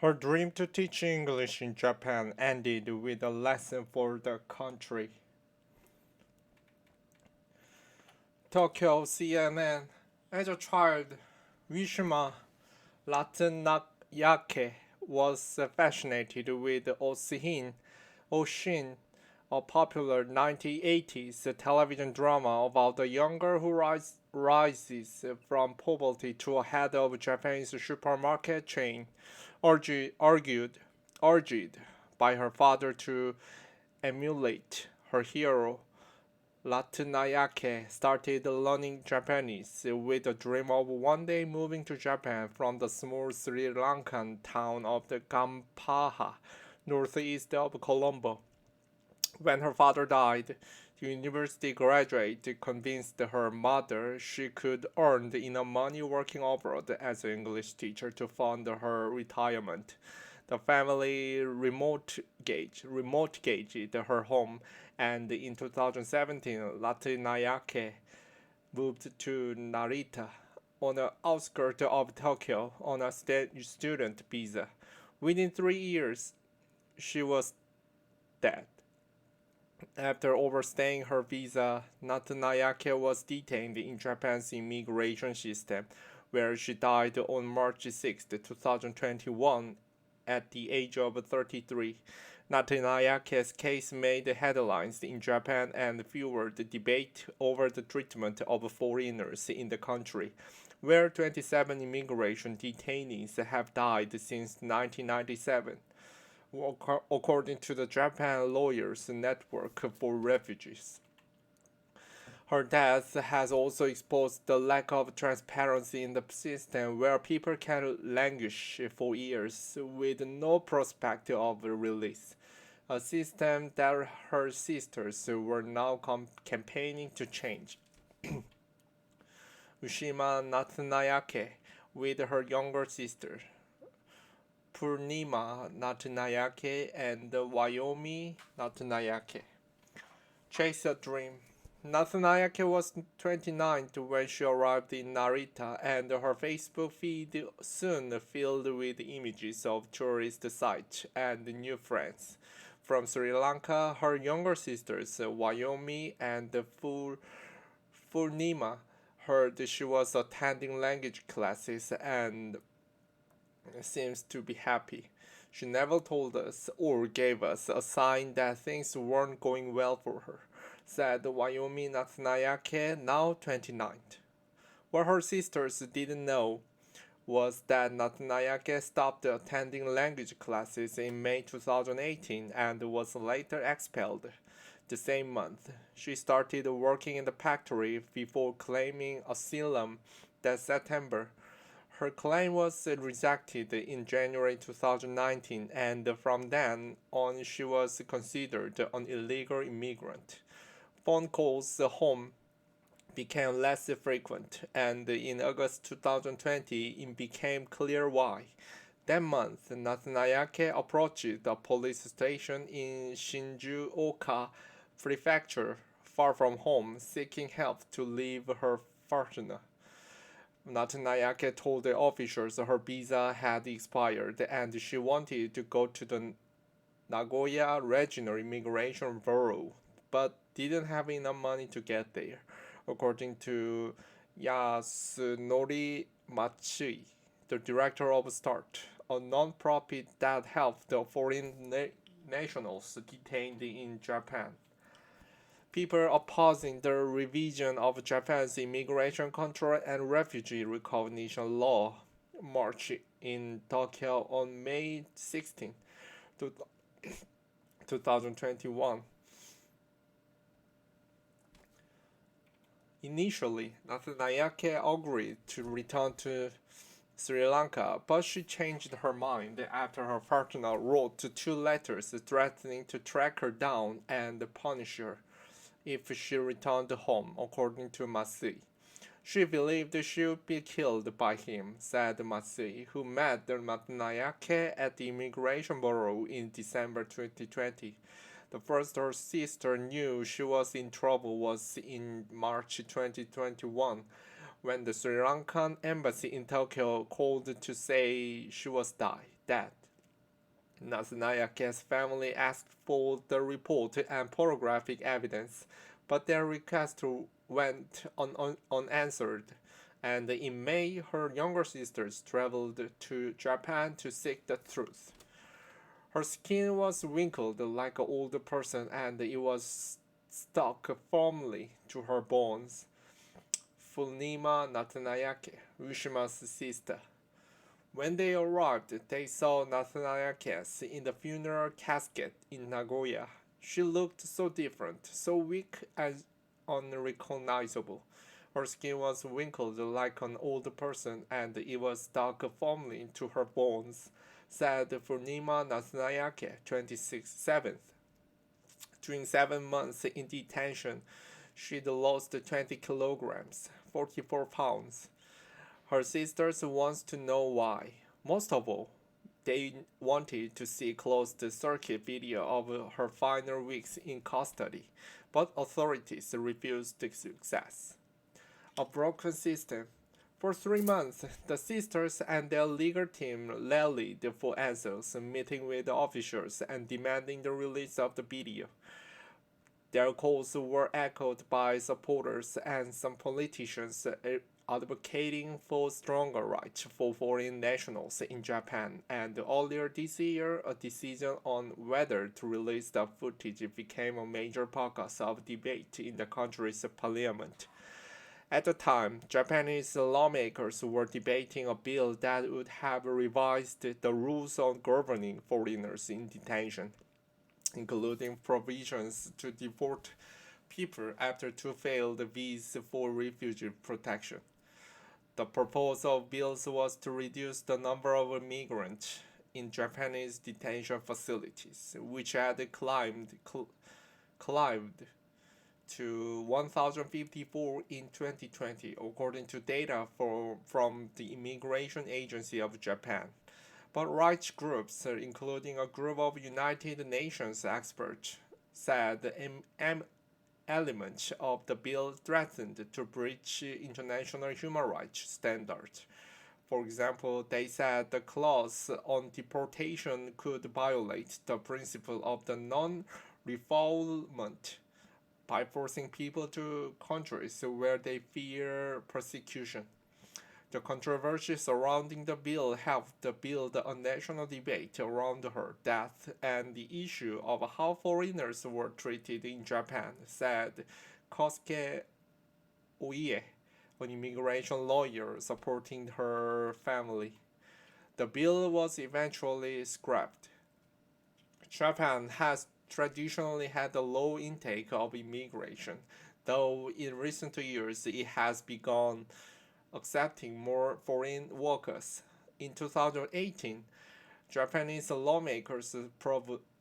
Her dream to teach English in Japan ended with a lesson for the country. Tokyo CNN. As a child, Wishima Latanayake was fascinated with Oshin, a popular 1980s television drama about a young girl who rises from poverty to a head of a Japanese supermarket chain, argued, urged by her father to emulate her hero. Latanayake started learning Japanese with a dream of one day moving to Japan from the small Sri Lankan town of the Gampaha, northeast of Colombo. When her father died, the university graduate convinced her mother she could earn enough money working abroad as an English teacher to fund her retirement. The family remote gauged her home, and in 2017, Latinayake moved to Narita on the outskirts of Tokyo on a student visa. Within 3 years, she was dead. After overstaying her visa, Natanayake was detained in Japan's immigration system, where she died on March 6, 2021, at the age of 33. Natanayake's case made headlines in Japan and fueled the debate over the treatment of foreigners in the country, where 27 immigration detainees have died since 1997 according to the Japan Lawyers Network for Refugees. Her death has also exposed the lack of transparency in the system where people can languish for years with no prospect of release, a system that her sisters were now campaigning to change. Ushima Natsunayake, with her younger sister, Purnima Natsunayake, and Wyoming Natsunayake. Chase a Dream. Natsunayake was 29 when she arrived in Narita, and her Facebook feed soon filled with images of tourist sites and new friends. From Sri Lanka, her younger sisters, Wyoming and Purnima, heard she was attending language classes and seems to be happy. She never told us or gave us a sign that things weren't going well for her, said Wyoming Natsunayake, now 29. What her sisters didn't know was that Natsunayake stopped attending language classes in May 2018 and was later expelled. The same month, she started working in the factory before claiming asylum that September. Her claim was rejected in January 2019, and from then on she was considered an illegal immigrant. Phone calls home became less frequent, and in August 2020 it became clear why. That month, Natsunayake approached a police station in Shinjuoka Prefecture, far from home, seeking help to leave her partner. Natsunayake told the officers her visa had expired and she wanted to go to the Nagoya Regional Immigration Bureau, but didn't have enough money to get there, according to Yasunori Matsui, the director of START, a non-profit that helped the foreign nationals detained in Japan. People opposing the revision of Japan's immigration control and refugee recognition law marched in Tokyo on May 16, 2021. Initially, Natsunayake agreed to return to Sri Lanka, but she changed her mind after her partner wrote two letters threatening to track her down and punish her if she returned home, according to Matsui. She believed she would be killed by him, said Matsui, who met Natsunayake at the Immigration Bureau in December 2020. The first her sister knew she was in trouble was in March 2021, when the Sri Lankan embassy in Tokyo called to say she was dead. Natsunayake's family asked for the report and photographic evidence, but their request went unanswered, and in May her younger sisters traveled to Japan to seek the truth. Her skin was wrinkled like an older person and it was stuck firmly to her bones. Funima Natsunayake, Ushima's sister. When they arrived, they saw Natsunayake in the funeral casket in Nagoya. She looked so different, so weak and unrecognizable. Her skin was wrinkled like an old person, and it was stuck firmly to her bones, said Funima Natsunayake, 27th. During 7 months in detention, she'd lost 20 kilograms, 44 pounds. Her sisters wants to know why. Most of all, they wanted to see closed-circuit video of her final weeks in custody, but authorities refused the success. A broken system. For 3 months, the sisters and their legal team rallied for answers, meeting with officials and demanding the release of the video. Their calls were echoed by supporters and some politicians advocating for stronger rights for foreign nationals in Japan, and earlier this year, a decision on whether to release the footage became a major focus of debate in the country's parliament. At the time, Japanese lawmakers were debating a bill that would have revised the rules on governing foreigners in detention, including provisions to deport people after two failed visas for refugee protection. The purpose of bills was to reduce the number of migrants in Japanese detention facilities, which had climbed to 1,054 in 2020, according to data from the Immigration Agency of Japan. But rights groups, including a group of United Nations experts, said elements of the bill threatened to breach international human rights standards. For example, they said the clause on deportation could violate the principle of the non-refoulement by forcing people to countries where they fear persecution. The controversy surrounding the bill helped build a national debate around her death and the issue of how foreigners were treated in Japan, said Kosuke Oie, an immigration lawyer supporting her family. The bill was eventually scrapped. Japan has traditionally had a low intake of immigration, though in recent years it has begun accepting more foreign workers. In 2018, Japanese lawmakers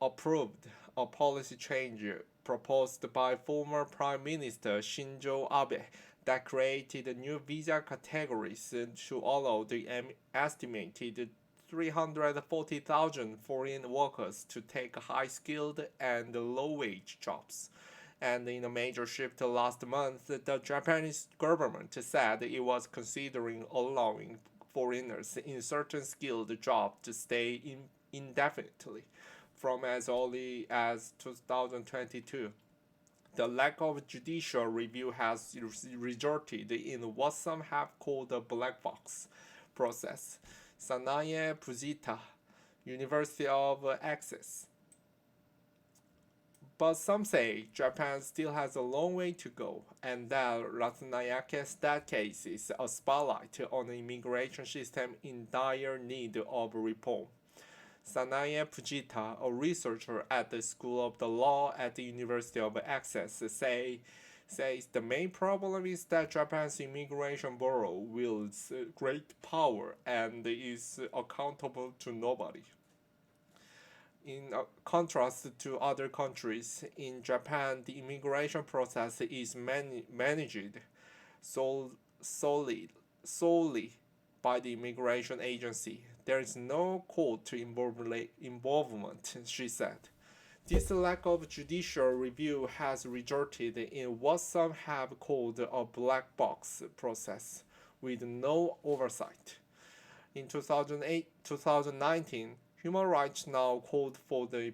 approved a policy change proposed by former Prime Minister Shinzo Abe that created new visa categories to allow the estimated 340,000 foreign workers to take high skilled and low wage jobs. And in a major shift last month, the Japanese government said it was considering allowing foreigners in certain skilled jobs to stay indefinitely from as early as 2022. The lack of judicial review has resulted in what some have called the black box process. Sanae Fujita, University of Access. But some say Japan still has a long way to go, and that Ratsunayake's death case is a spotlight on an immigration system in dire need of reform. Sanae Fujita, a researcher at the School of the Law at the University of Access, says the main problem is that Japan's immigration bureau wields great power and is accountable to nobody. In contrast to other countries, in Japan, the immigration process is managed solely, solely by the immigration agency. There is no court involvement, she said. This lack of judicial review has resulted in what some have called a black box process with no oversight. In 2019, Human rights now called for the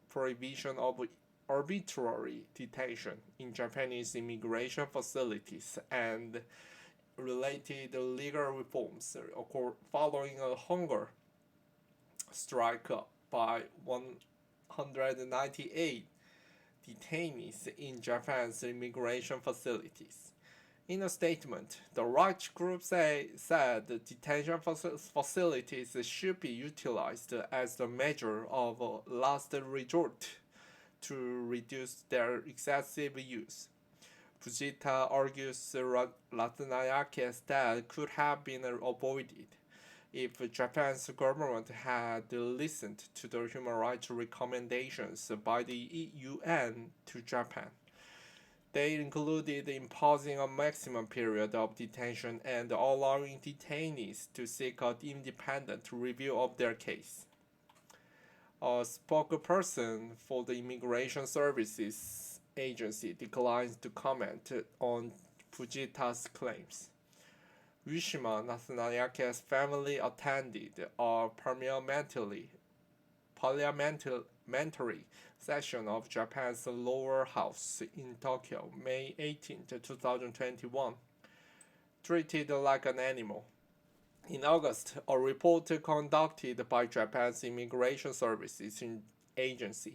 prohibition of arbitrary detention in Japanese immigration facilities and related legal reforms following a hunger strike by 198 detainees in Japan's immigration facilities. In a statement, the rights group said detention facilities should be utilized as a measure of last resort to reduce their excessive use. Fujita argues Ratanayake's death could have been avoided if Japan's government had listened to the human rights recommendations by the UN to Japan. They included imposing a maximum period of detention and allowing detainees to seek an independent review of their case. A spokesperson for the Immigration Services Agency declines to comment on Fujita's claims. Wishima Natsunayake's family attended a parliamentary session of Japan's lower house in Tokyo, May 18, 2021, treated like an animal. In August, a report conducted by Japan's Immigration Services Agency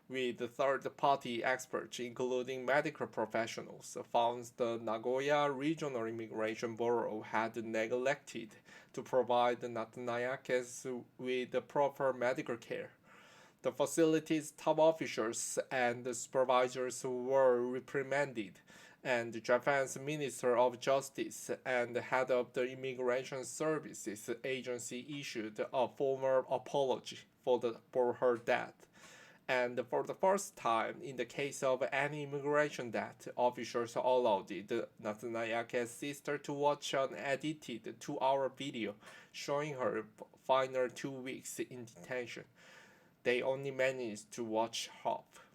with third-party experts, including medical professionals, found the Nagoya Regional Immigration Bureau had neglected to provide Natanayakes with proper medical care. The facility's top officials and supervisors were reprimanded, and Japan's Minister of Justice and head of the Immigration Services Agency issued a formal apology for her death. And for the first time in the case of any immigration death, officials allowed Natsunayake's sister to watch an edited 2-hour video showing her final 2 weeks in detention. They only managed to watch half.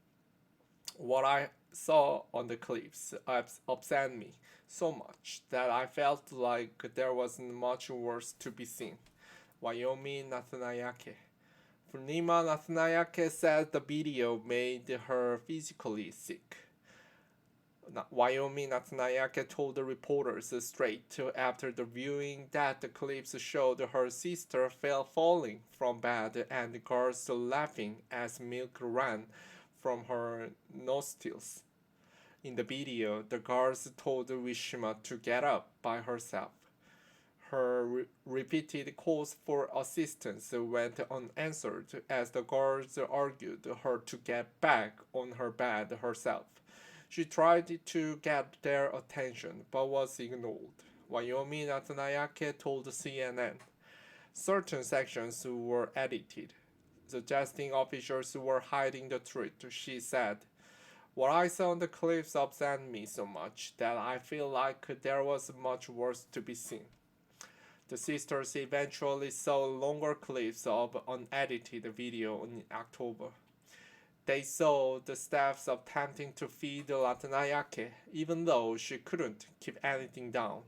What I saw on the clips upset me so much that I felt like there wasn't much worse to be seen. Wyoming Natsunayake. Furnima Natsunayake said the video made her physically sick. Wyoming Natsunayake told the reporters straight after the viewing that the clips showed her sister falling from bed and girls laughing as milk ran from her nostrils. In the video, the girls told Wishima to get up by herself. Her repeated calls for assistance went unanswered as the girls urged her to get back on her bed herself. She tried to get their attention but was ignored. Wyoming Natsunayake told CNN. Certain sections were edited, suggesting officials were hiding the truth. She said, "What I saw on the clips upset me so much that I feel like there was much worse to be seen." The sisters eventually saw longer clips of unedited video in October. They saw the staff attempting to feed Natsunayake, even though she couldn't keep anything down.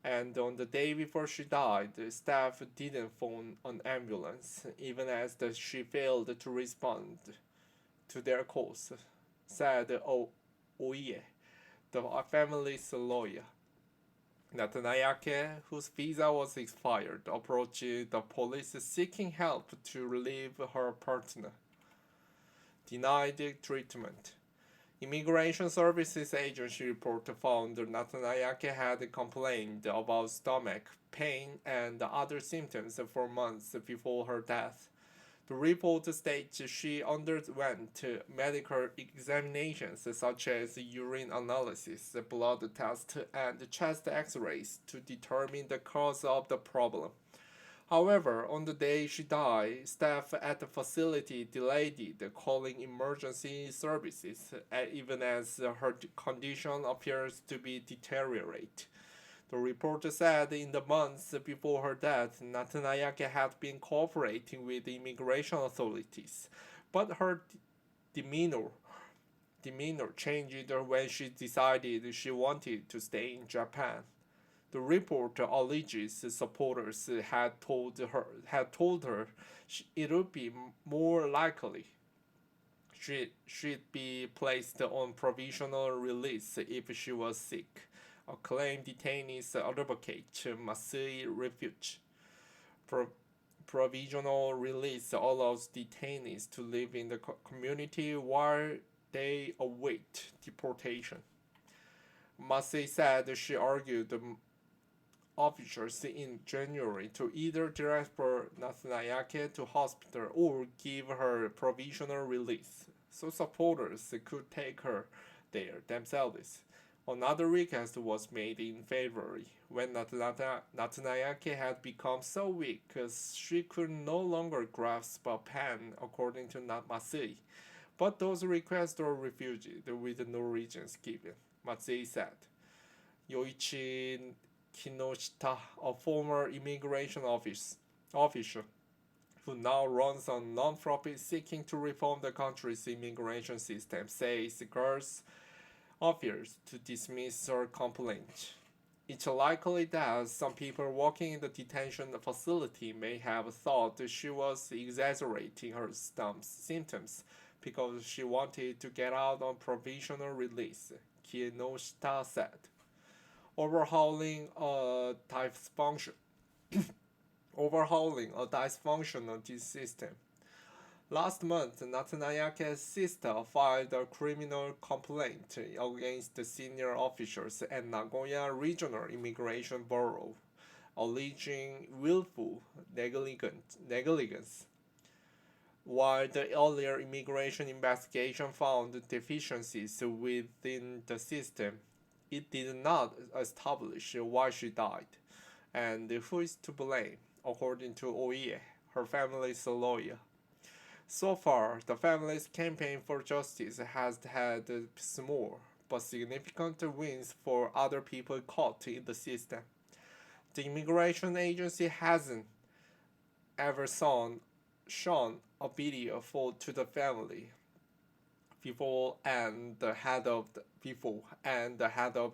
And on the day before she died, the staff didn't phone an ambulance, even as she failed to respond to their calls, said Oie, the family's lawyer. Natsunayake, whose visa was expired, approached the police seeking help to relieve her partner. Denied treatment. Immigration Services Agency report found Natsunayake had complained about stomach pain and other symptoms for months before her death. The report states she underwent medical examinations such as urine analysis, blood tests, and chest x-rays to determine the cause of the problem. However, on the day she died, staff at the facility delayed calling emergency services, even as her condition appears to be deteriorating. The report said in the months before her death, Natsunayake had been cooperating with the immigration authorities, but her demeanor changed when she decided she wanted to stay in Japan. The report alleges supporters had told her it would be more likely she'd be placed on provisional release if she was sick, a claim detainees advocate Masui refute. Pro- Provisional release allows detainees to live in the community while they await deportation. Masui said she argued officers in January to either transfer Natsunayake to hospital or give her provisional release, so supporters could take her there themselves. Another request was made in February, when Natsunayake had become so weak she could no longer grasp a pen, according to Matsui. But those requests were refused with no reasons given, Matsui said. Yoichi Kinoshita, a former immigration official who now runs a non-profit seeking to reform the country's immigration system, says girls offers to dismiss her complaint. It's likely that some people working in the detention facility may have thought she was exaggerating her symptoms because she wanted to get out on provisional release, Kinoshita said. Overhauling a dysfunction overhauling a dysfunctional system. Last month, Natsunayake's sister filed a criminal complaint against the senior officials at Nagoya Regional Immigration Bureau, alleging willful negligence. While the earlier immigration investigation found deficiencies within the system, it did not establish why she died and who is to blame, according to Oie, her family's lawyer. So far, the family's campaign for justice has had small but significant wins for other people caught in the system. The immigration agency hasn't ever shown a video to the family before, and the head of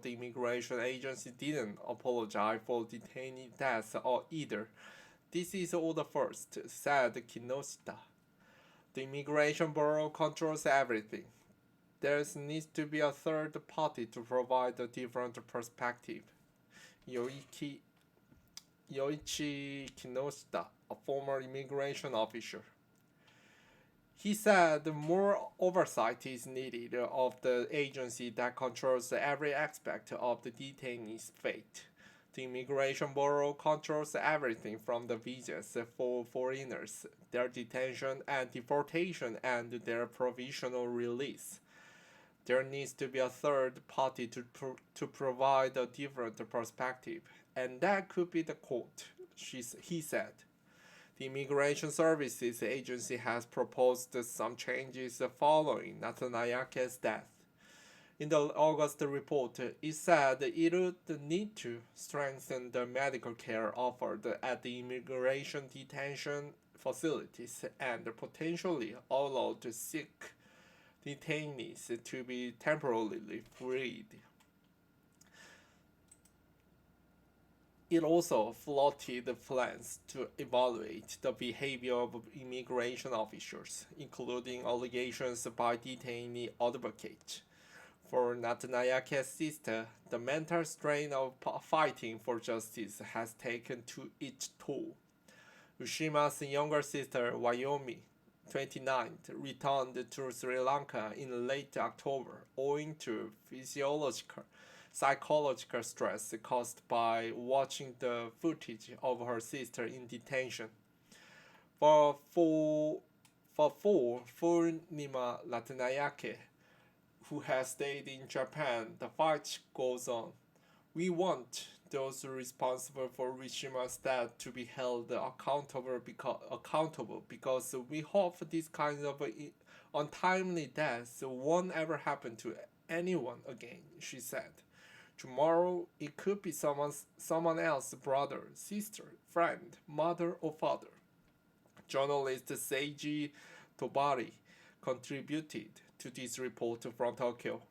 the immigration agency didn't apologize for detainee deaths or either. This is all the first, said Kinoshita. The Immigration Bureau controls everything. There needs to be a third party to provide a different perspective. Yoichi Kinoshita, a former immigration official. He said more oversight is needed of the agency that controls every aspect of the detainee's fate. The Immigration Bureau controls everything from the visas for foreigners, their detention and deportation, and their provisional release. There needs to be a third party to provide a different perspective, and that could be the court, he said. The Immigration Services Agency has proposed some changes following Natsunayake's death. In the August report, it said it would need to strengthen the medical care offered at the immigration detention facilities and potentially allow the sick detainees to be temporarily freed. It also floated plans to evaluate the behavior of immigration officials, including allegations by detainee advocates. For Natsunayake's sister, the mental strain of fighting for justice has taken to its toll. Ushima's younger sister, Wayomi, 29, returned to Sri Lanka in late October owing to psychological stress caused by watching the footage of her sister in detention. For Nima Natsunayake, who has stayed in Japan, the fight goes on. We want those responsible for Rishima's death to be held accountable because we hope this kind of untimely deaths won't ever happen to anyone again, she said. Tomorrow it could be someone else's brother, sister, friend, mother, or father. Journalist Seiji Tobari contributed to this report from Tokyo.